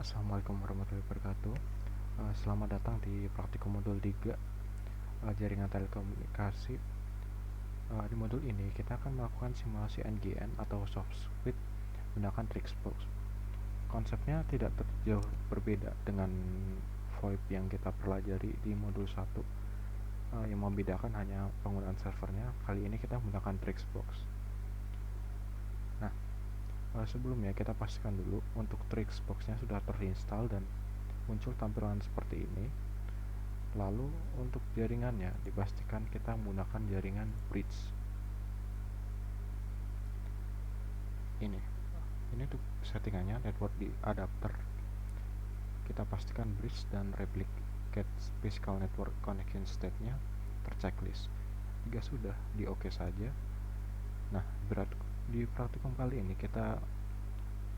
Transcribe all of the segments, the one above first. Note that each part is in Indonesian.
Assalamualaikum warahmatullahi wabarakatuh. Selamat datang di praktikum modul 3 jaringan telekomunikasi. Di modul ini kita akan melakukan simulasi NGN atau soft switch menggunakan Trixbox. Konsepnya tidak jauh berbeda dengan VoIP yang kita pelajari di modul 1. Yang membedakan hanya penggunaan servernya. Kali ini kita menggunakan Trixbox. Nah, sebelumnya kita pastikan dulu untuk Trixbox-nya sudah terinstall dan muncul tampilan seperti ini. Lalu untuk jaringannya dipastikan kita menggunakan jaringan bridge. Ini untuk settingannya network di adapter. Kita pastikan bridge dan replicate physical network connection state-nya terchecklist. Jika sudah, di OK saja. Nah, di praktikum kali ini kita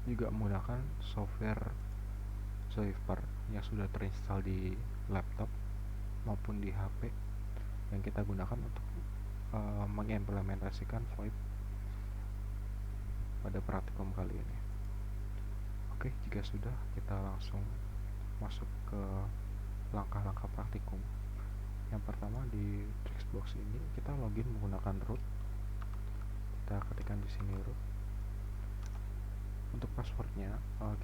juga menggunakan software Zoiper yang sudah terinstall di laptop maupun di HP yang kita gunakan untuk mengimplementasikan VoIP pada praktikum kali ini. Oke, jika sudah, kita langsung masuk ke langkah-langkah praktikum. Yang pertama, di Trixbox ini kita login menggunakan root. Kita ketikkan di sini root. Untuk passwordnya,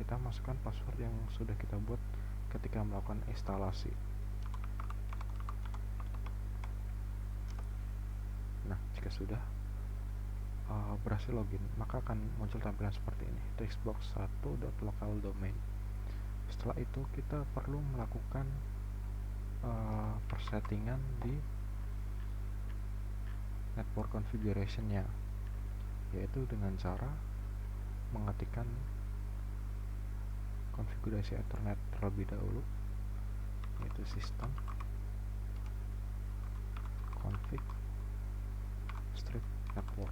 kita masukkan password yang sudah kita buat ketika melakukan instalasi. Nah, jika sudah berhasil login, maka akan muncul tampilan seperti ini, trixbox1.localdomain. Setelah itu kita perlu melakukan persettingan di network configuration-nya, yaitu dengan cara mengetikkan konfigurasi Ethernet terlebih dahulu, yaitu sistem config strip network.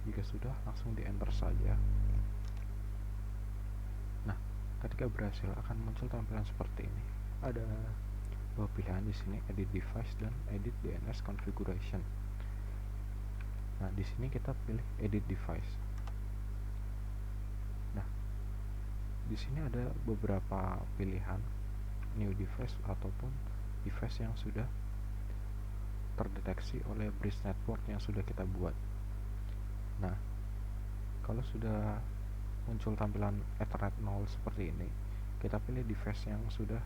Jika sudah, langsung di enter saja. Nah, ketika berhasil akan muncul tampilan seperti ini. Ada dua pilihan di sini, edit device dan edit DNS configuration. Nah, di sini kita pilih edit device. Nah, di sini ada beberapa pilihan, new device ataupun device yang sudah terdeteksi oleh bridge network yang sudah kita buat. Nah, kalau sudah muncul tampilan Ethernet 0 seperti ini, kita pilih device yang sudah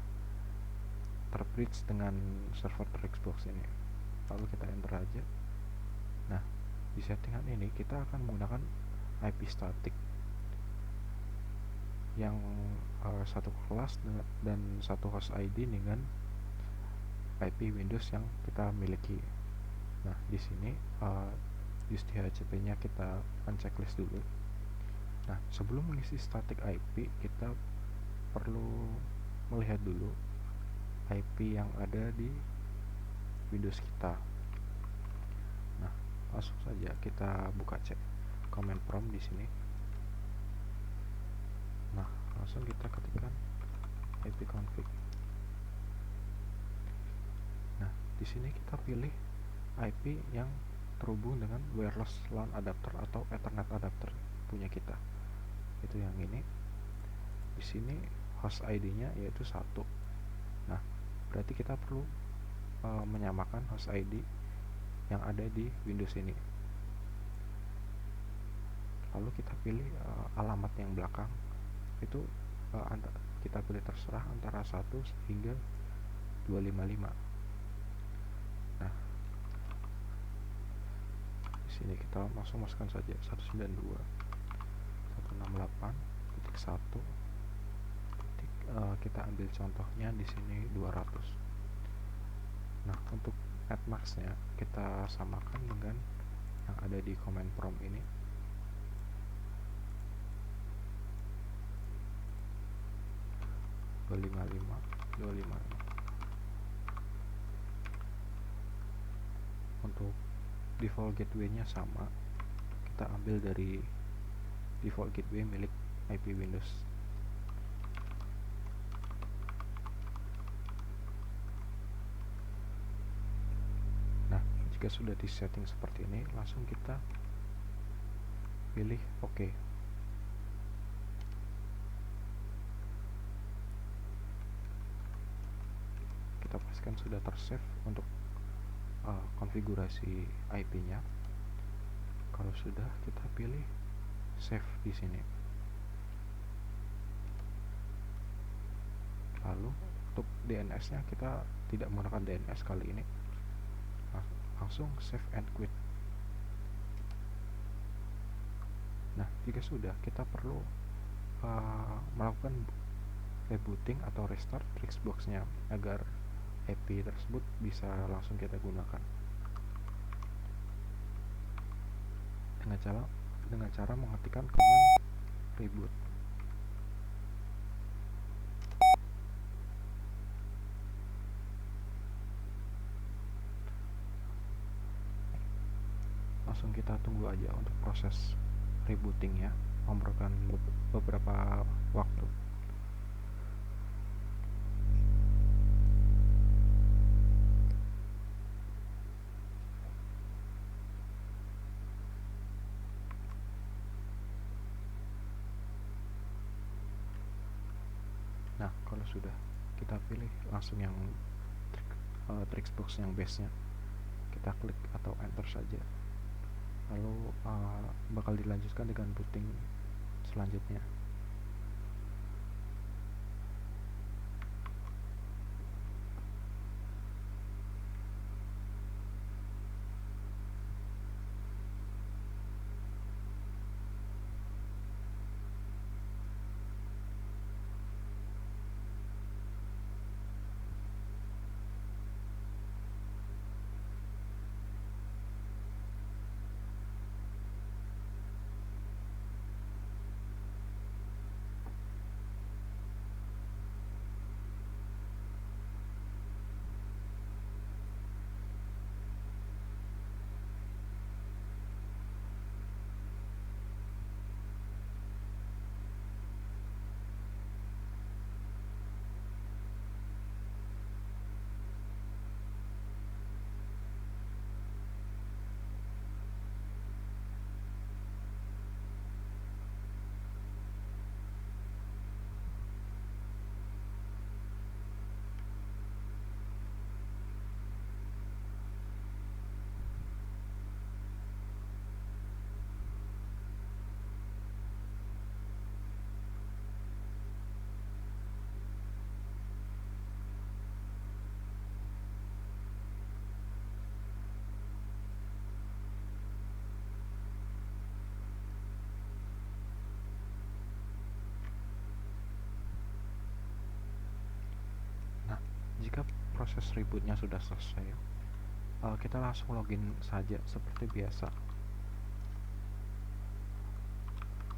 terbridge dengan server Trixbox ini. Lalu kita enter aja. Nah, di settingan ini kita akan menggunakan IP static yang satu kelas dan satu host ID dengan IP Windows yang kita miliki. Nah, di sini use DHCP-nya kita unchecklist dulu. Nah, sebelum mengisi static IP, kita perlu melihat dulu IP yang ada di Windows kita. Nah, langsung saja kita buka cek command prompt di sini. Nah, langsung kita ketikkan ipconfig. Nah, di sini kita pilih IP yang terhubung dengan wireless LAN adapter atau Ethernet adapter punya kita. Itu yang ini. Di sini host ID-nya yaitu 1. Nah, berarti kita perlu menyamakan host ID yang ada di Windows ini. Lalu kita pilih alamat yang belakang. Itu kita pilih terserah antara 1 hingga 255. Nah, di sini kita langsung masukkan saja 192.168.1. Kita ambil contohnya di sini 200. Nah, untuk netmask-nya kita samakan dengan yang ada di command prompt ini. Untuk default gateway-nya sama, kita ambil dari default gateway milik IP Windows. Nah, jika sudah di setting seperti ini, langsung kita pilih OK. pastikan sudah tersave untuk konfigurasi IP-nya. Kalau sudah, kita pilih save di sini. Lalu untuk DNS-nya kita tidak menggunakan DNS kali ini, langsung save and quit. Nah, jika sudah, kita perlu melakukan rebooting atau restart Trixbox-nya agar IP tersebut bisa langsung kita gunakan dengan cara mengetikkan command reboot. Langsung kita tunggu aja untuk proses rebootingnya, memerlukan beberapa waktu. Nah, kalau sudah, kita pilih langsung yang Trixbox yang base-nya, kita klik atau enter saja, lalu bakal dilanjutkan dengan booting selanjutnya. Nah, jika proses rebootnya sudah selesai, kita langsung login saja seperti biasa.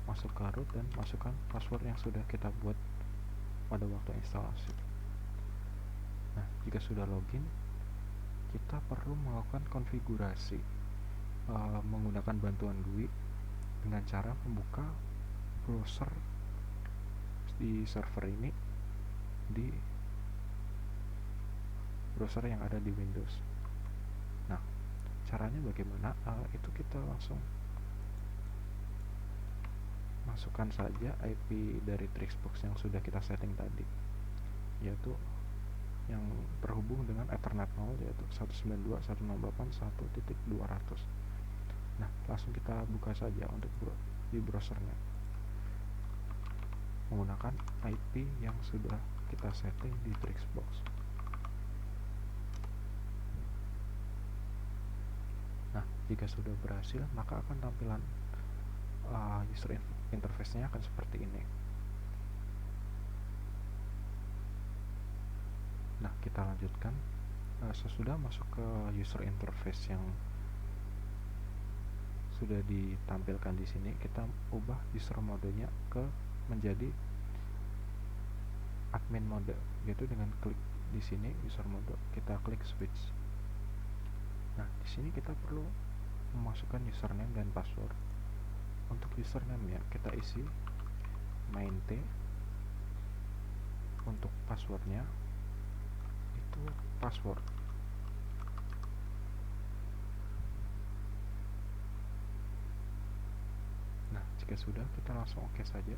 Masuk ke root dan masukkan password yang sudah kita buat pada waktu instalasi. Nah, jika sudah login, kita perlu melakukan konfigurasi menggunakan bantuan GUI dengan cara membuka browser di server ini di browser yang ada di Windows. Nah, caranya bagaimana? Itu kita langsung masukkan saja IP dari Trixbox yang sudah kita setting tadi, yaitu yang terhubung dengan Ethernet 0, yaitu 192.168.1.200. Nah, langsung kita buka saja untuk di browsernya menggunakan IP yang sudah kita setting di Trixbox. Nah, jika sudah berhasil, maka akan tampilan user interface-nya akan seperti ini. Nah, kita lanjutkan. Sesudah masuk ke user interface yang sudah ditampilkan di sini, kita ubah user modenya menjadi admin mode, yaitu dengan klik di sini user mode, kita klik switch. Nah, di sini kita perlu memasukkan username dan password. Untuk username-nya kita isi maint. Untuk passwordnya itu password. Nah, jika sudah, kita langsung oke saja.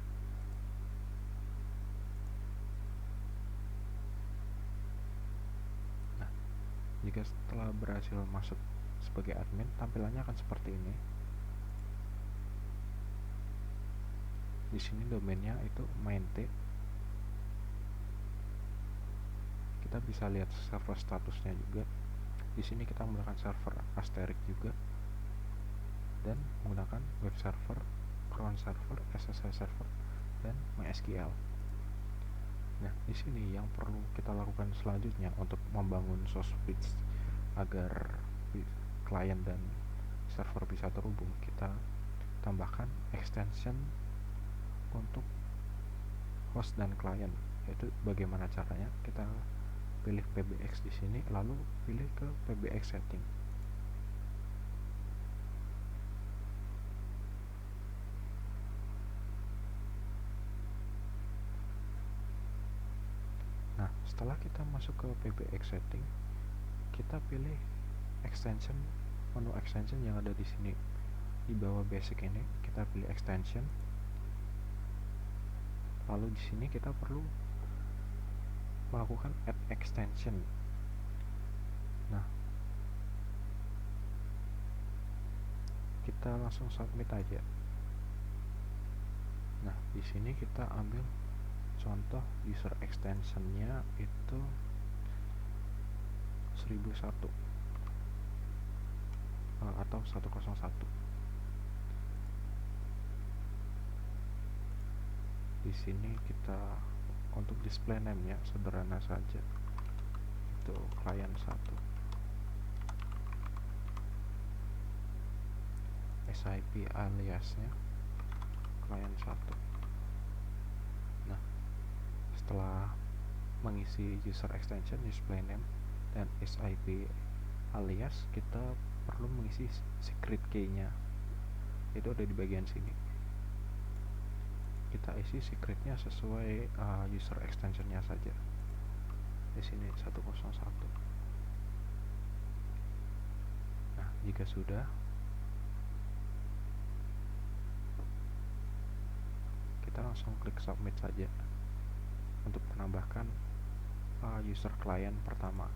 jika setelah berhasil masuk sebagai admin, tampilannya akan seperti ini. Di sini domainnya itu maint. Kita bisa lihat server statusnya juga. Di sini kita menggunakan server Asterix juga, dan menggunakan web server, cron server, SSH server, dan MySQL. Nah, di sini yang perlu kita lakukan selanjutnya untuk membangun source switch agar klien dan server bisa terhubung, kita tambahkan extension untuk host dan klien. Yaitu bagaimana caranya? Kita pilih PBX di sini, lalu pilih ke PBX setting. Nah, setelah kita masuk ke PBX setting, kita pilih extension, menu extension yang ada di sini. Di bawah basic ini kita pilih extension. Lalu di sini kita perlu melakukan add extension. Nah, kita langsung submit aja. Nah, di sini kita ambil contoh user extensionnya itu 1001 atau 101. Di sini kita untuk display name-nya sederhana saja, itu klien 1, SIP aliasnya klien 1. Nah, setelah mengisi user extension, display name, dan SIP alias, kita perlu mengisi secret key-nya. Itu ada di bagian sini. Kita isi secretnya sesuai user extensionnya saja. Di sini 101. Nah, jika sudah, kita langsung klik submit saja untuk menambahkan user klien pertama.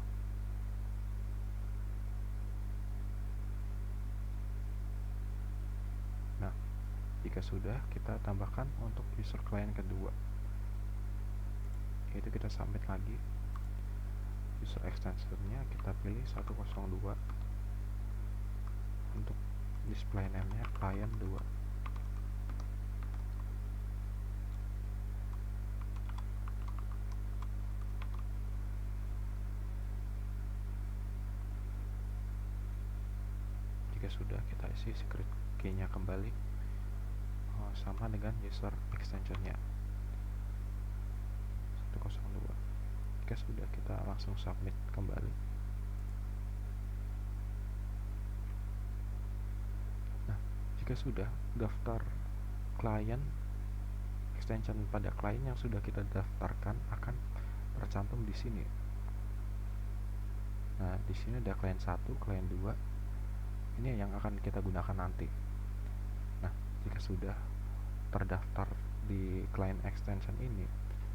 Nah, jika sudah, kita tambahkan untuk user klien kedua, yaitu kita submit lagi. User extensionnya kita pilih 102, untuk display name-nya klien 2. Jika sudah, kita isi secret key-nya kembali sama dengan user extensionnya 102. Jika sudah, kita langsung submit kembali. Nah, jika sudah, daftar klien, extension pada klien yang sudah kita daftarkan akan tercantum di sini. Nah, di sini ada klien 1, klien 2. Ini yang akan kita gunakan nanti. Nah, jika sudah terdaftar di client extension ini,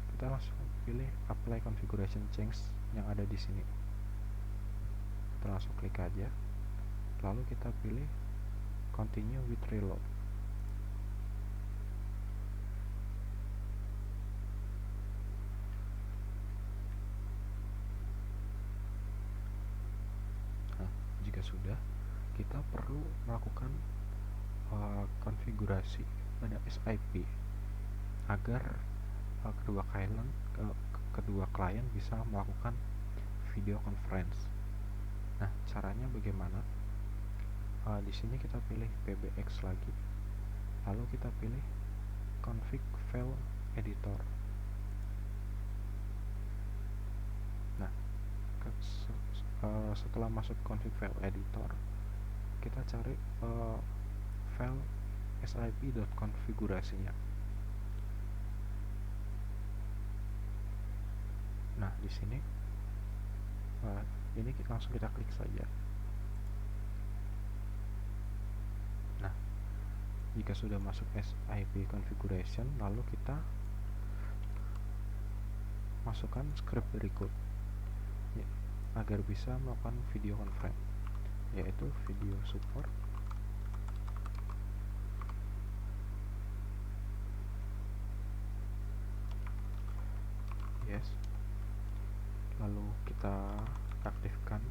kita langsung pilih apply configuration change yang ada di sini. Kita langsung klik aja, lalu kita pilih continue with reload. Nah, jika sudah, kita perlu melakukan konfigurasi pada SIP agar kedua klien bisa melakukan video conference. Nah, caranya bagaimana? Di sini kita pilih PBX lagi, lalu kita pilih config file editor. Nah, setelah masuk config file editor, kita cari file sip.konfigurasinya. Nah, di sini ini langsung kita klik saja. Nah, jika sudah masuk SIP configuration, lalu kita masukkan script berikut. agar bisa melakukan video conference, yaitu video support. Yes. Lalu kita aktifkan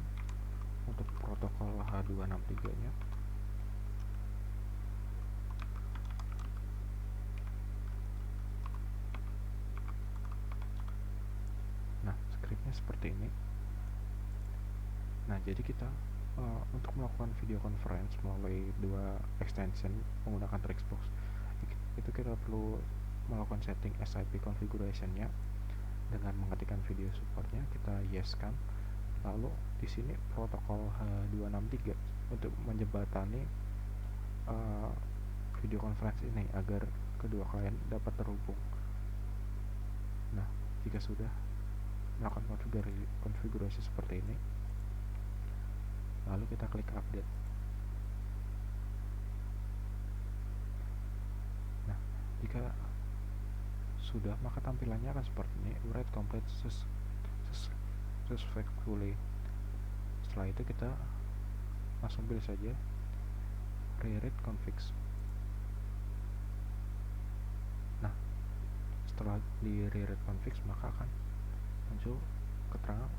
untuk protokol H263 nya. Nah, scriptnya seperti ini. Nah, jadi kita untuk melakukan video conference melalui dua extension menggunakan Trixbox, itu kita perlu melakukan setting SIP configuration-nya dengan mengetikkan video supportnya, kita yes kan. Lalu di sini protokol H263 untuk menjembatani video conference ini agar kedua klien dapat terhubung. Nah, jika sudah melakukan konfigurasi seperti ini, lalu kita klik update. Nah, jika sudah, maka tampilannya akan seperti ini, write complete successfully. Setelah itu kita langsung pilih saja rewrite configs. Nah, setelah di rewrite configs, maka akan muncul keterangan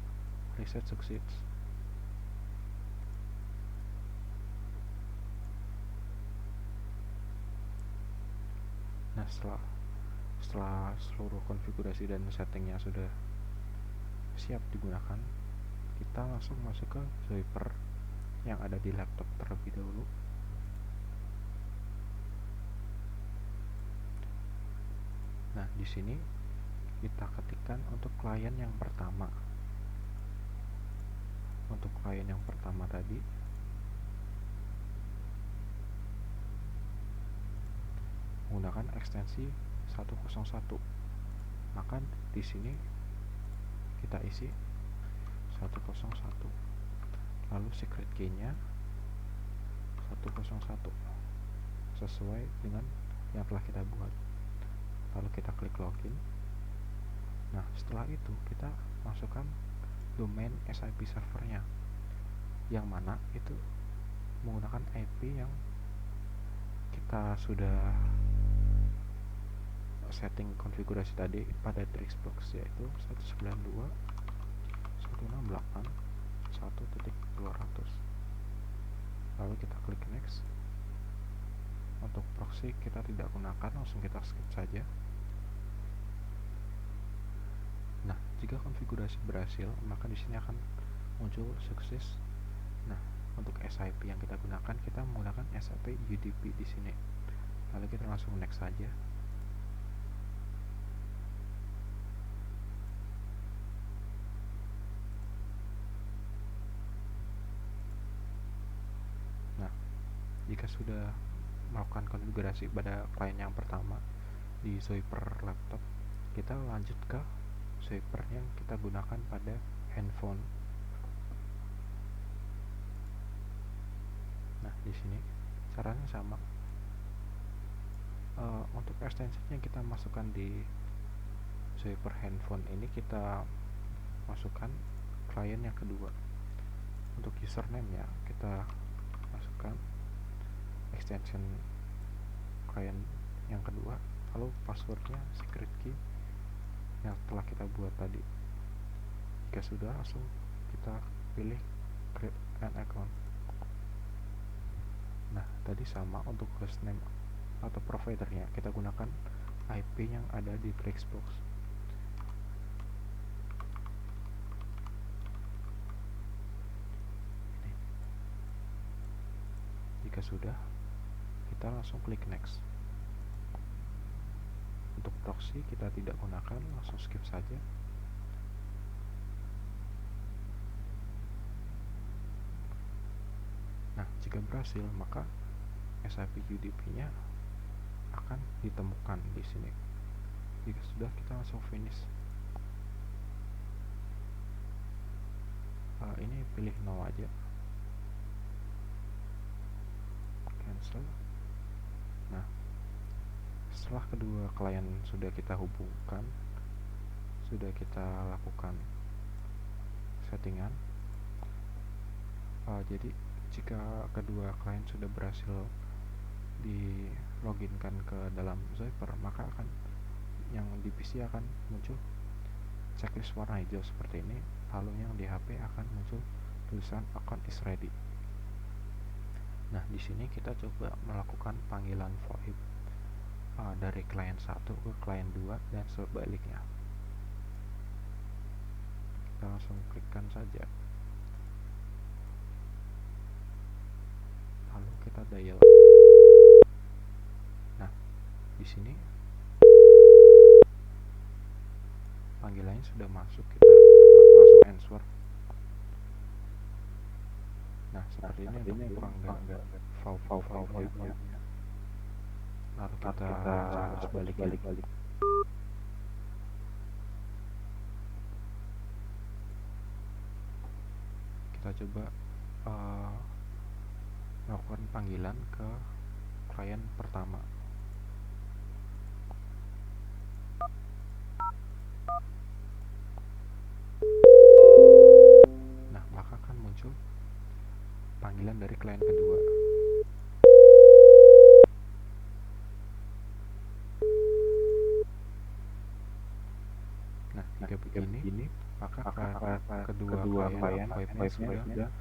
reset succeeds. Nah, setelah seluruh konfigurasi dan settingnya sudah siap digunakan, kita langsung masuk ke Zoiper yang ada di laptop terlebih dahulu. Nah, di sini kita ketikkan untuk klien yang pertama. Untuk klien yang pertama tadi, menggunakan ekstensi 101. Maka di sini kita isi 101. Lalu secret key-nya 101 sesuai dengan yang telah kita buat. Lalu kita klik login. Nah, setelah itu kita masukkan domain SIP servernya, yang mana itu menggunakan IP yang kita sudah setting konfigurasi tadi pada Trixbox, yaitu 192.168.1.200. Lalu kita klik next. Untuk proxy kita tidak gunakan, langsung kita skip saja. Nah, jika konfigurasi berhasil, maka di sini akan muncul sukses. Nah, untuk SIP yang kita gunakan, kita menggunakan SIP UDP di sini. Lalu kita langsung next saja. Nah, jika sudah melakukan konfigurasi pada klien yang pertama di Zoiper laptop, kita lanjut ke Zoiper yang kita gunakan pada handphone. Nah, di sini caranya sama. Untuk extension yang kita masukkan di Zoiper handphone ini, kita masukkan klien yang kedua. Untuk username ya, kita masukkan extension klien yang kedua, lalu passwordnya secret key yang telah kita buat tadi. Jika sudah, langsung kita pilih create an account. Nah, tadi sama untuk hostname atau providernya, kita gunakan IP yang ada di Trixbox. Jika sudah, kita langsung klik next. Untuk proxy kita tidak gunakan, langsung skip saja. Nah, jika berhasil, maka SIP UDP-nya akan ditemukan di sini. Jika sudah, kita langsung finish. Ini pilih no aja. Cancel. Nah, setelah kedua klien sudah kita hubungkan, sudah kita lakukan settingan, Jadi jika kedua klien sudah berhasil di loginkan ke dalam Zyper, maka akan yang di PC akan muncul checklist warna hijau seperti ini, lalu yang di HP akan muncul tulisan account is ready. Nah, di sini kita coba melakukan panggilan VoIP dari klien 1 ke klien 2 dan sebaliknya. Kita langsung klikkan saja. Lalu kita dial. Nah, di sini panggilannya sudah masuk, kita langsung answer. Nah, seperti ini untuk panggilan VoIP-nya. Lalu kita coba sebaliknya. Kita coba melakukan panggilan ke klien pertama. Nah, maka akan muncul panggilan dari klien kedua. Nah, jika begini, maka kedua klien VoIP-nya sudah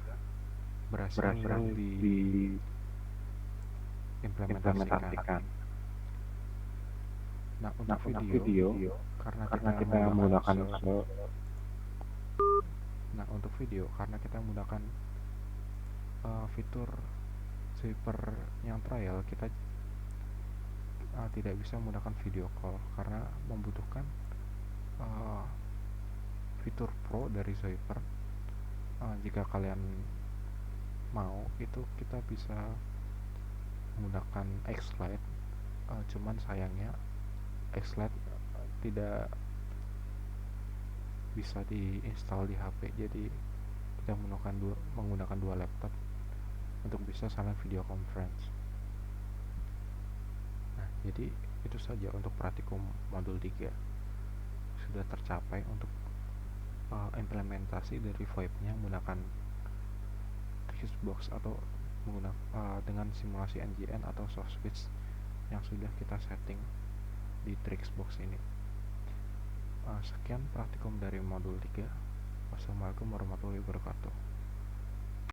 berhasil diimplementasikan. Nah, untuk video, karena kita menggunakan fitur Zyper yang trial, kita tidak bisa menggunakan video call karena membutuhkan fitur Pro dari Zyper. Jika kalian mau, itu kita bisa menggunakan X-Lite, cuman sayangnya X-Lite tidak bisa diinstal di HP, jadi kita menggunakan dua laptop untuk bisa saling video conference. Nah, jadi itu saja untuk praktikum modul 3 sudah tercapai untuk implementasi dari VoIP-nya menggunakan Trixbox atau dengan simulasi NGN atau soft switch yang sudah kita setting di Trixbox ini. Sekian praktikum dari modul 3. Wassalamualaikum warahmatullahi wabarakatuh.